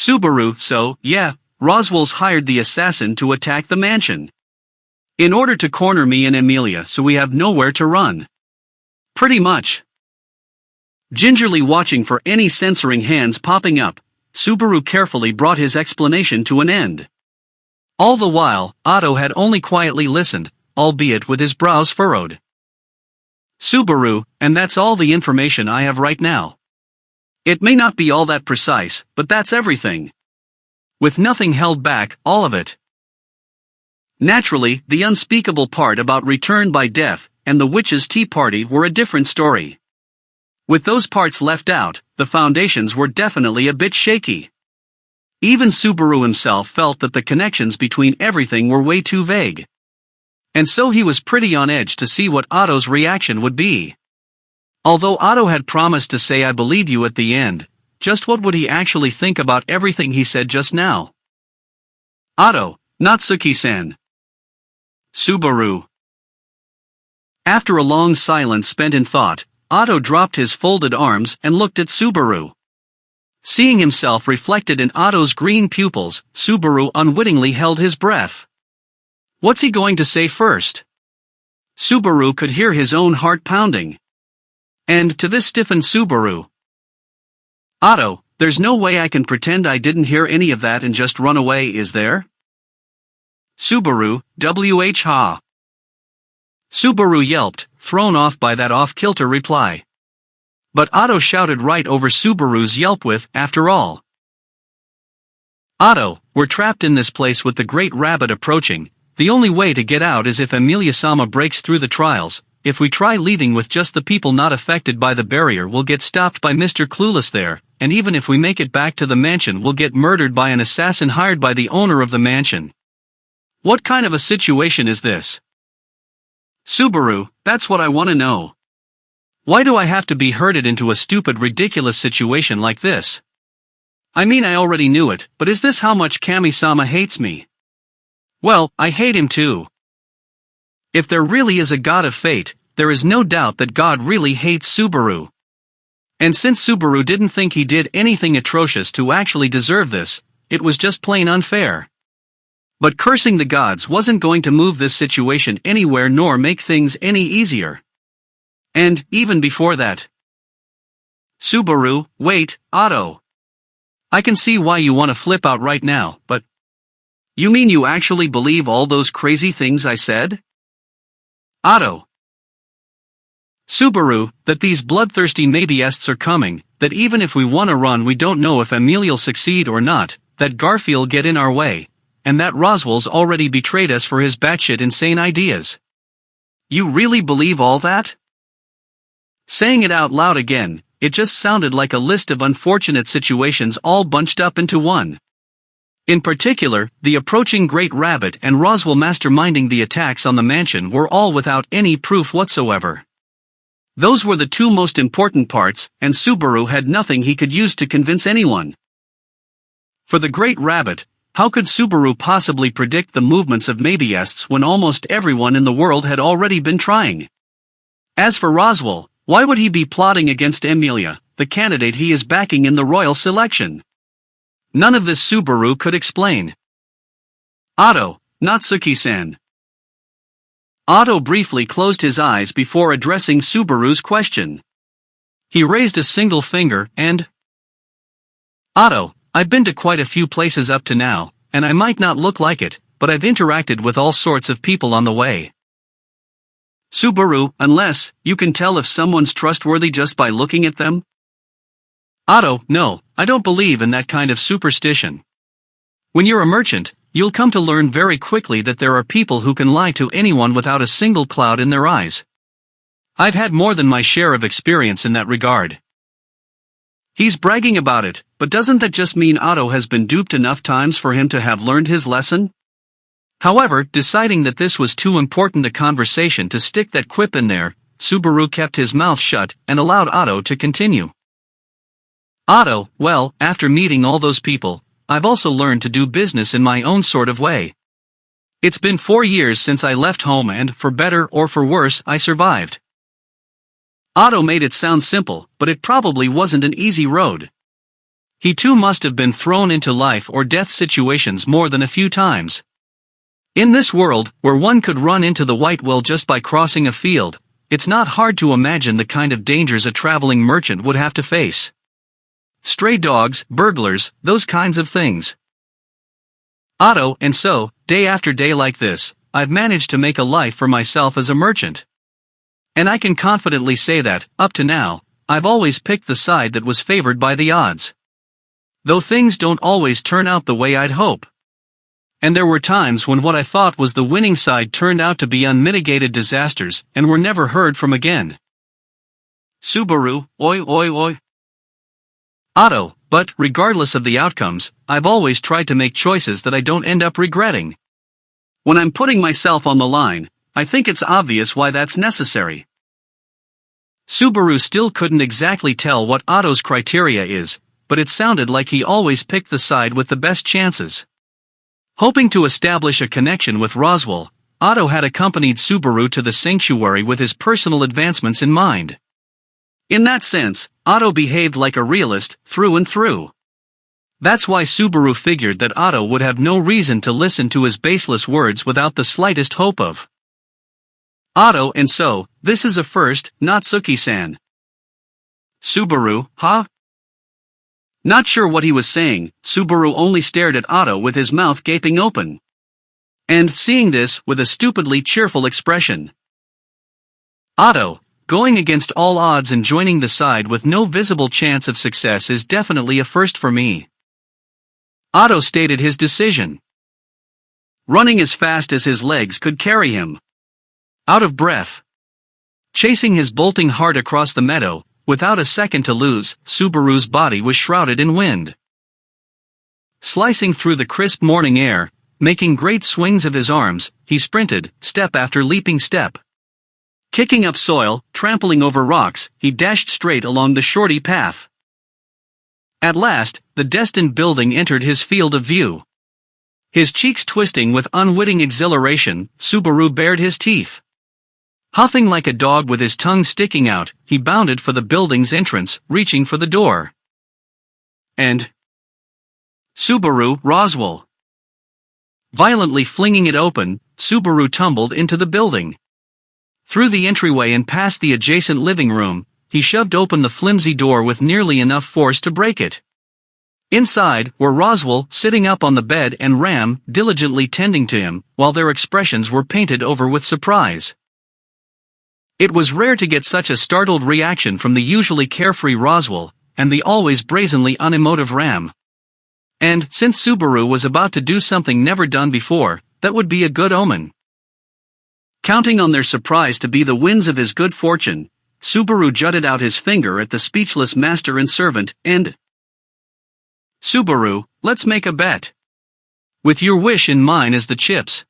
Subaru, so, yeah, Roswell's hired the assassin to attack the mansion. In order to corner me and Amelia so we have nowhere to run. Pretty much. Gingerly watching for any censoring hands popping up, Subaru carefully brought his explanation to an end. All the while, Otto had only quietly listened, albeit with his brows furrowed. Subaru, and that's all the information I have right now. It may not be all that precise, but that's everything. With nothing held back, all of it. Naturally, the unspeakable part about return by death and the witch's tea party were a different story. With those parts left out, the foundations were definitely a bit shaky. Even Subaru himself felt that the connections between everything were way too vague. And so he was pretty on edge to see what Otto's reaction would be. Although Otto had promised to say "I believe you" at the end, just what would he actually think about everything he said just now? Otto, Natsuki-san. Subaru. After a long silence spent in thought, Otto dropped his folded arms and looked at Subaru. Seeing himself reflected in Otto's green pupils, Subaru unwittingly held his breath. What's he going to say first? Subaru could hear his own heart pounding. And to this stiffened Subaru. Otto, there's no way I can pretend I didn't hear any of that and just run away, is there? Subaru, ha. Subaru yelped, thrown off by that off-kilter reply. But Otto shouted right over Subaru's yelp with, after all. Otto, we're trapped in this place with the Great Rabbit approaching. The only way to get out is if Amelia-sama breaks through the trials. If we try leaving with just the people not affected by the barrier, we'll get stopped by Mr. Clueless there, and even if we make it back to the mansion, we'll get murdered by an assassin hired by the owner of the mansion. What kind of a situation is this? Subaru, that's what I want to know. Why do I have to be herded into a stupid, ridiculous situation like this? I mean, I already knew it, but is this how much Kami-sama hates me? Well, I hate him too. If there really is a god of fate, there is no doubt that God really hates Subaru. And since Subaru didn't think he did anything atrocious to actually deserve this, it was just plain unfair. But cursing the gods wasn't going to move this situation anywhere nor make things any easier. And, even before that. Subaru, wait, Otto. I can see why you want to flip out right now, but... You mean you actually believe all those crazy things I said? Otto. Subaru, that these bloodthirsty maybeists are coming, that even if we want to run we don't know if Amelia'll succeed or not, that Garfield'll get in our way, and that Roswell's already betrayed us for his batshit insane ideas. You really believe all that? Saying it out loud again, it just sounded like a list of unfortunate situations all bunched up into one. In particular, the approaching Great Rabbit and Roswell masterminding the attacks on the mansion were all without any proof whatsoever. Those were the two most important parts, and Subaru had nothing he could use to convince anyone. For the Great Rabbit, how could Subaru possibly predict the movements of maybeists when almost everyone in the world had already been trying? As for Roswell, why would he be plotting against Amelia, the candidate he is backing in the royal selection? None of this Subaru could explain. Otto, Natsuki-san. Otto briefly closed his eyes before addressing Subaru's question. He raised a single finger and... Otto, I've been to quite a few places up to now, and I might not look like it, but I've interacted with all sorts of people on the way. Subaru, unless you can tell if someone's trustworthy just by looking at them? Otto, no, I don't believe in that kind of superstition. When you're a merchant, you'll come to learn very quickly that there are people who can lie to anyone without a single cloud in their eyes. I've had more than my share of experience in that regard. He's bragging about it, but doesn't that just mean Otto has been duped enough times for him to have learned his lesson? However, deciding that this was too important a conversation to stick that quip in there, Subaru kept his mouth shut and allowed Otto to continue. Otto, well, after meeting all those people, I've also learned to do business in my own sort of way. It's been 4 years since I left home and, for better or for worse, I survived. Otto made it sound simple, but it probably wasn't an easy road. He too must have been thrown into life or death situations more than a few times. In this world, where one could run into the white whale just by crossing a field, it's not hard to imagine the kind of dangers a traveling merchant would have to face. Stray dogs, burglars, those kinds of things. Otto, and so, day after day like this, I've managed to make a life for myself as a merchant. And I can confidently say that, up to now, I've always picked the side that was favored by the odds. Though things don't always turn out the way I'd hope. And there were times when what I thought was the winning side turned out to be unmitigated disasters and were never heard from again. Subaru, oi oi oi. Otto, but, regardless of the outcomes, I've always tried to make choices that I don't end up regretting. When I'm putting myself on the line, I think it's obvious why that's necessary. Subaru still couldn't exactly tell what Otto's criteria is, but it sounded like he always picked the side with the best chances. Hoping to establish a connection with Roswell, Otto had accompanied Subaru to the sanctuary with his personal advancements in mind. In that sense, Otto behaved like a realist, through and through. That's why Subaru figured that Otto would have no reason to listen to his baseless words without the slightest hope of. Otto, and so, this is a first, not Suki-san. Subaru, huh? Not sure what he was saying, Subaru only stared at Otto with his mouth gaping open. And, seeing this, with a stupidly cheerful expression. Otto, going against all odds and joining the side with no visible chance of success is definitely a first for me. Otto stated his decision. Running as fast as his legs could carry him. Out of breath. Chasing his bolting heart across the meadow, without a second to lose, Subaru's body was shrouded in wind. Slicing through the crisp morning air, making great swings of his arms, he sprinted, step after leaping step. Kicking up soil, trampling over rocks, he dashed straight along the shorty path. At last, the destined building entered his field of view. His cheeks twisting with unwitting exhilaration, Subaru bared his teeth. Huffing like a dog with his tongue sticking out, he bounded for the building's entrance, reaching for the door. And Subaru, Roswell. Violently flinging it open, Subaru tumbled into the building. Through the entryway and past the adjacent living room, he shoved open the flimsy door with nearly enough force to break it. Inside were Roswell sitting up on the bed and Ram diligently tending to him, while their expressions were painted over with surprise. It was rare to get such a startled reaction from the usually carefree Roswell, and the always brazenly unemotive Ram. And, since Subaru was about to do something never done before, that would be a good omen. Counting on their surprise to be the winds of his good fortune, Subaru jutted out his finger at the speechless master and servant, and Subaru, let's make a bet. With your wish in mine as the chips.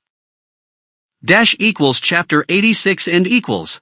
Dash equals chapter 86 and equals.